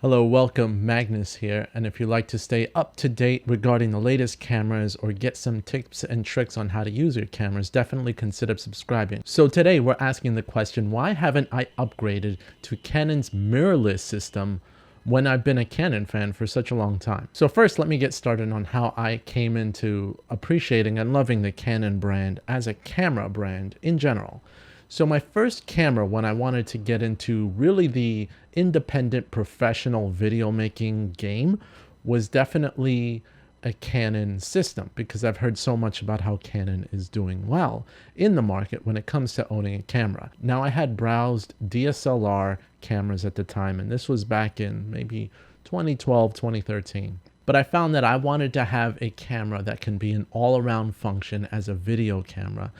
Hello, welcome, Magnus here, and if you'd like to stay up to date regarding the latest cameras or get some tips and tricks on how to use your cameras, definitely consider subscribing. So today we're asking the question, why haven't I upgraded to Canon's mirrorless system when I've been a Canon fan for such a long time? So first, let me get started on how I came into appreciating and loving the Canon brand as a camera brand in general. So my first camera, when I wanted to get into really the independent professional video making game, was definitely a Canon system, because I've heard so much about how Canon is doing well in the market when it comes to owning a camera. Now, I had browsed DSLR cameras at the time, and this was back in maybe 2012, 2013. But I found that I wanted to have a camera that can be an all-around function as a video camera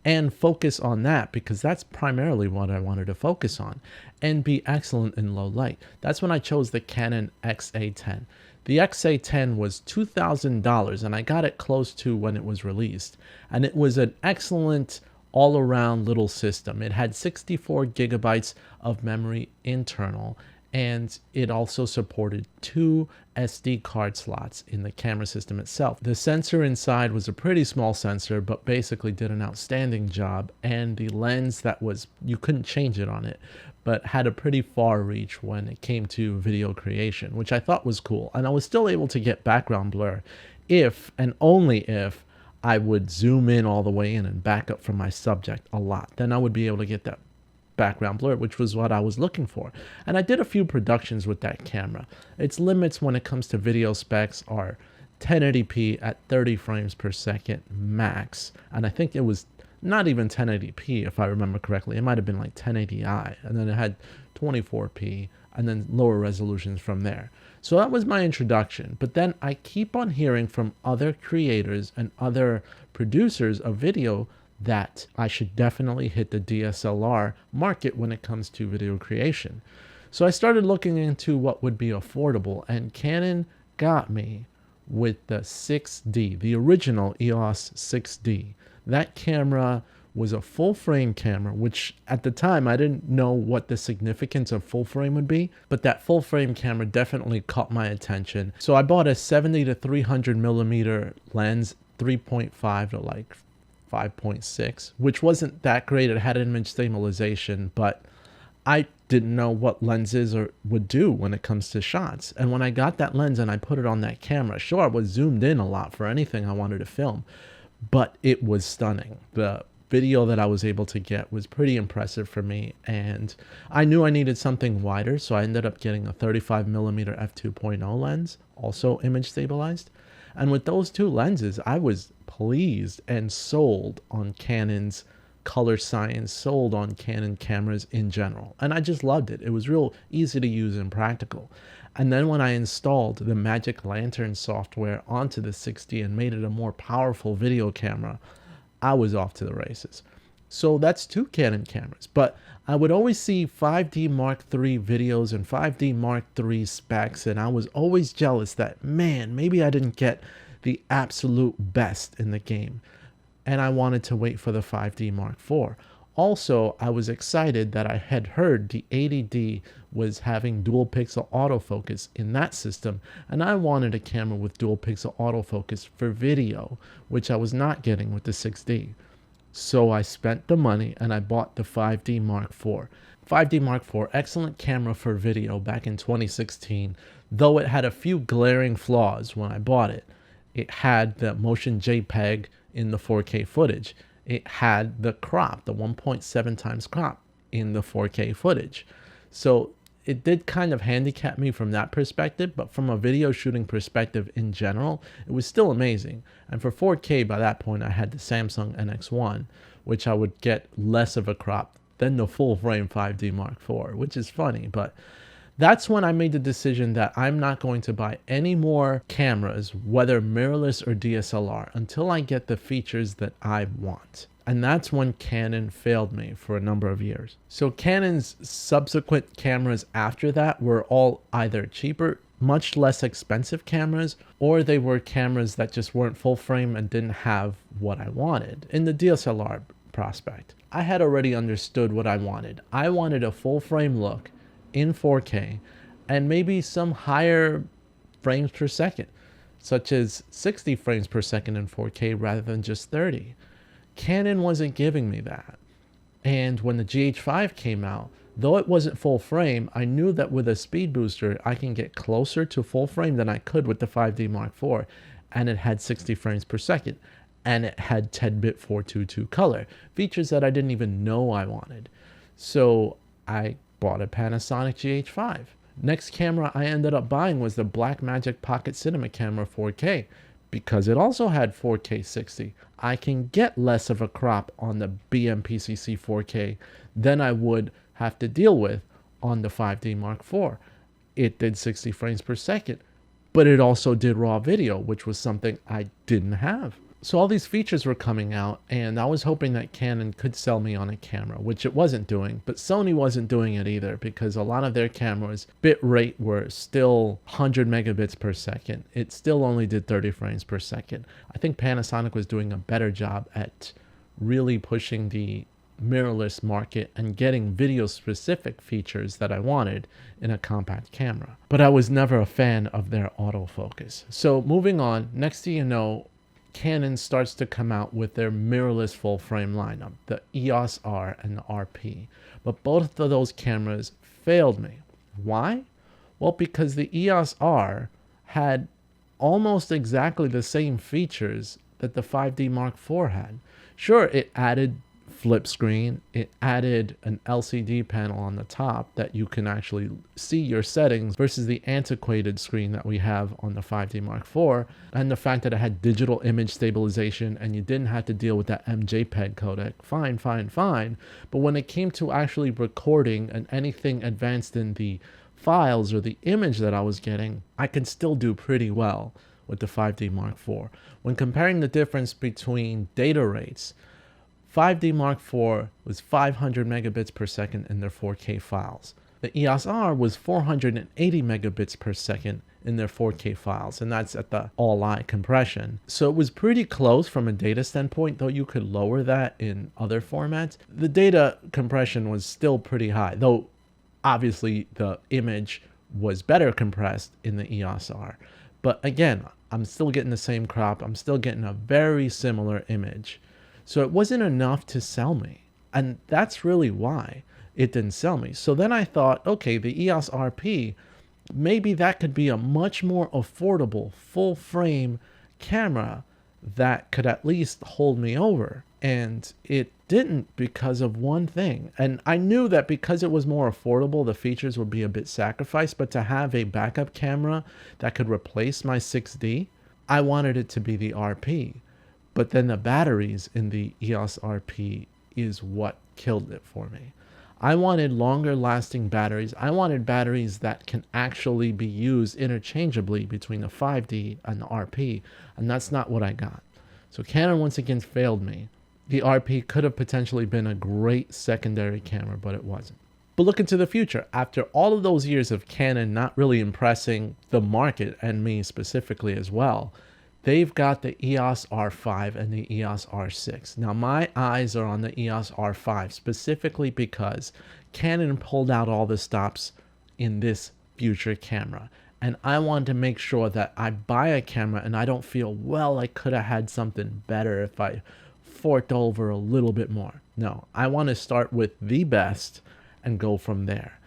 and focus on that, because that's primarily what I wanted to focus on, and be excellent in low light. That's when I chose the Canon XA10. The XA10 was $2,000 and I got it close to when it was released, and it was an excellent all-around little system. It had 64 gigabytes of memory internal, and it also supported 2 SD card slots in the camera system itself. The sensor inside was a pretty small sensor, but basically did an outstanding job, and the lens that was, you couldn't change it on it, but had a pretty far reach when it came to video creation, which I thought was cool. And I was still able to get background blur if and only if I would zoom in all the way in and back up from my subject a lot. Then I would be able to get that background blur, which was what I was looking for. And I did a few productions with that camera. Its limits when it comes to video specs are 1080p at 30 frames per second max, and I think it was not even 1080p if I remember correctly. It might have been like 1080i, and then it had 24p and then lower resolutions from there. So that was my introduction. But then I keep on hearing from other creators and other producers of video that I should definitely hit the DSLR market when it comes to video creation. So I started looking into what would be affordable, and Canon got me with the 6D, the original EOS 6D. That camera was a full frame camera, which at the time I didn't know what the significance of full frame would be, but that full frame camera definitely caught my attention. So I bought a 70 to 300 millimeter lens, 3.5 to like 5.6, which wasn't that great. It had image stabilization, but I didn't know what lenses would do when it comes to shots. And when I got that lens and I put it on that camera, sure, I was zoomed in a lot for anything I wanted to film, but it was stunning. The video that I was able to get was pretty impressive for me, and I knew I needed something wider, so I ended up getting a 35 millimeter f2.0 lens, also image stabilized. And with those two lenses, I was pleased and sold on Canon's color science, sold on Canon cameras in general. And I just loved it. It was real easy to use and practical. And then when I installed the Magic Lantern software onto the 6D and made it a more powerful video camera, I was off to the races. So that's two Canon cameras, but I would always see 5D Mark III videos and 5D Mark III specs, and I was always jealous that, man, maybe I didn't get the absolute best in the game, and I wanted to wait for the 5D Mark IV. Also, I was excited that I had heard the 80D was having dual pixel autofocus in that system, and I wanted a camera with dual pixel autofocus for video, which I was not getting with the 6D. So I spent the money and I bought the 5D Mark IV. 5D Mark IV, excellent camera for video back in 2016, though it had a few glaring flaws when I bought it. It had the motion JPEG in the 4K footage. It had the crop, the 1.7 times crop in the 4K footage. So it did kind of handicap me from that perspective, but from a video shooting perspective in general, it was still amazing. And for 4K, by that point, I had the Samsung NX1, which I would get less of a crop than the full frame 5D Mark IV, which is funny. But that's when I made the decision that I'm not going to buy any more cameras, whether mirrorless or DSLR, until I get the features that I want. And that's when Canon failed me for a number of years. So Canon's subsequent cameras after that were all either cheaper, much less expensive cameras, or they were cameras that just weren't full frame and didn't have what I wanted in the DSLR prospect. I had already understood what I wanted. I wanted a full frame look in 4K and maybe some higher frames per second, such as 60 frames per second in 4K rather than just 30. Canon wasn't giving me that. And when the GH5 came out, though it wasn't full frame, I knew that with a speed booster, I can get closer to full frame than I could with the 5D Mark IV. And it had 60 frames per second. And it had 10-bit 422 color, features that I didn't even know I wanted. So I bought a Panasonic GH5. Next camera I ended up buying was the Blackmagic Pocket Cinema Camera 4K. Because it also had 4K 60, I can get less of a crop on the BMPCC 4K than I would have to deal with on the 5D Mark IV. It did 60 frames per second, but it also did raw video, which was something I didn't have. So all these features were coming out, and I was hoping that Canon could sell me on a camera, which it wasn't doing, but Sony wasn't doing it either, because a lot of their cameras bit rate were still 100 megabits per second. It still only did 30 frames per second. I think Panasonic was doing a better job at really pushing the mirrorless market and getting video specific features that I wanted in a compact camera. But I was never a fan of their autofocus. So moving on, next thing you know, Canon starts to come out with their mirrorless full frame lineup, the EOS-R and the RP. But both of those cameras failed me. Why? Well, because the EOS-R had almost exactly the same features that the 5D Mark IV had. Sure, it added flip screen, it added an LCD panel on the top that you can actually see your settings versus the antiquated screen that we have on the 5D Mark IV, and the fact that it had digital image stabilization and you didn't have to deal with that MJPEG codec. Fine. But when it came to actually recording and anything advanced in the files or the image that I was getting, I can still do pretty well with the 5D Mark IV. When comparing the difference between data rates, 5D Mark IV was 500 megabits per second in their 4K files. The EOS-R was 480 megabits per second in their 4K files, and that's at the all-eye compression. So it was pretty close from a data standpoint, though you could lower that in other formats. The data compression was still pretty high, though obviously the image was better compressed in the EOS-R. But again, I'm still getting the same crop. I'm still getting a very similar image. So it wasn't enough to sell me. And that's really why it didn't sell me. So then I thought, okay, the EOS-RP, maybe that could be a much more affordable full frame camera that could at least hold me over. And it didn't because of one thing. And I knew that because it was more affordable, the features would be a bit sacrificed, but to have a backup camera that could replace my 6D, I wanted it to be the RP. But then the batteries in the EOS-RP is what killed it for me. I wanted longer lasting batteries. I wanted batteries that can actually be used interchangeably between the 5D and the RP, and that's not what I got. So Canon once again failed me. The RP could have potentially been a great secondary camera, but it wasn't. But look into the future. After all of those years of Canon not really impressing the market, and me specifically as well, they've got the EOS-R5 and the EOS-R6. Now, my eyes are on the EOS-R5 specifically because Canon pulled out all the stops in this future camera. And I wanted to make sure that I buy a camera and I don't feel, well, I could have had something better if I forked over a little bit more. No, I want to start with the best and go from there.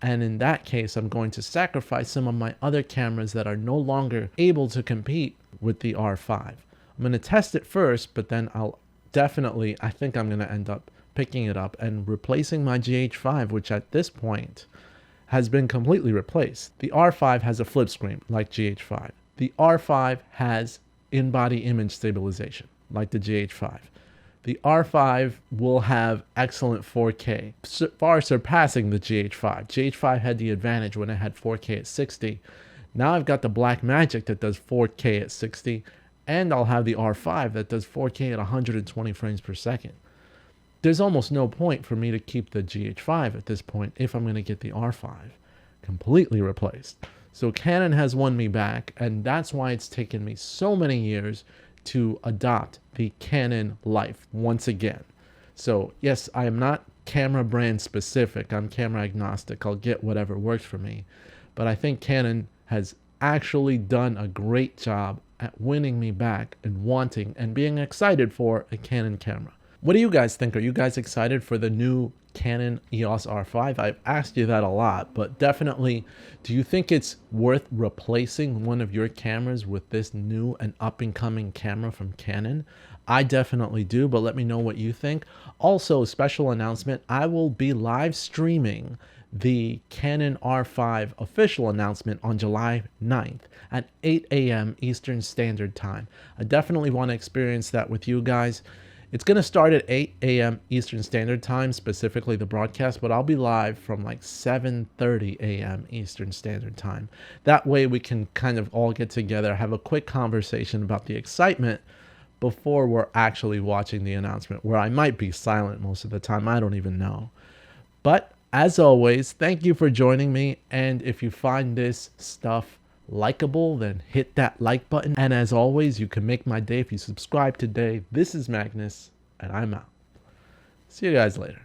And in that case, I'm going to sacrifice some of my other cameras that are no longer able to compete with the R5. I'm going to test it first, but then I think I'm going to end up picking it up and replacing my GH5, which at this point has been completely replaced. The R5 has a flip screen like GH5. The R5 has in-body image stabilization like the GH5. The R5 will have excellent 4K, far surpassing the GH5. GH5 had the advantage when it had 4K at 60. Now I've got the Blackmagic that does 4K at 60, and I'll have the R5 that does 4K at 120 frames per second. There's almost no point for me to keep the GH5 at this point if I'm going to get the R5 completely replaced. So Canon has won me back, and that's why it's taken me so many years to adopt the Canon life once again. So yes, I am not camera brand specific. I'm camera agnostic. I'll get whatever works for me. but I think Canon has actually done a great job at winning me back and wanting and being excited for a Canon camera. What do you guys think? Are you guys excited for the new Canon EOS R5? I've asked you that a lot, but definitely, do you think it's worth replacing one of your cameras with this new and up-and-coming camera from Canon? I definitely do, but let me know what you think. Also, special announcement, I will be live streaming the Canon R5 official announcement on July 9th at 8 a.m. Eastern Standard Time. I definitely want to experience that with you guys. It's going to start at 8 a.m. Eastern Standard Time, specifically the broadcast, but I'll be live from like 7:30 a.m. Eastern Standard Time. That way we can kind of all get together, have a quick conversation about the excitement before we're actually watching the announcement, where I might be silent most of the time. I don't even know. But as always, thank you for joining me. And if you find this stuff likable, then hit that like button. And as always, you can make my day if you subscribe today. This is Magnus, and I'm out. See you guys later.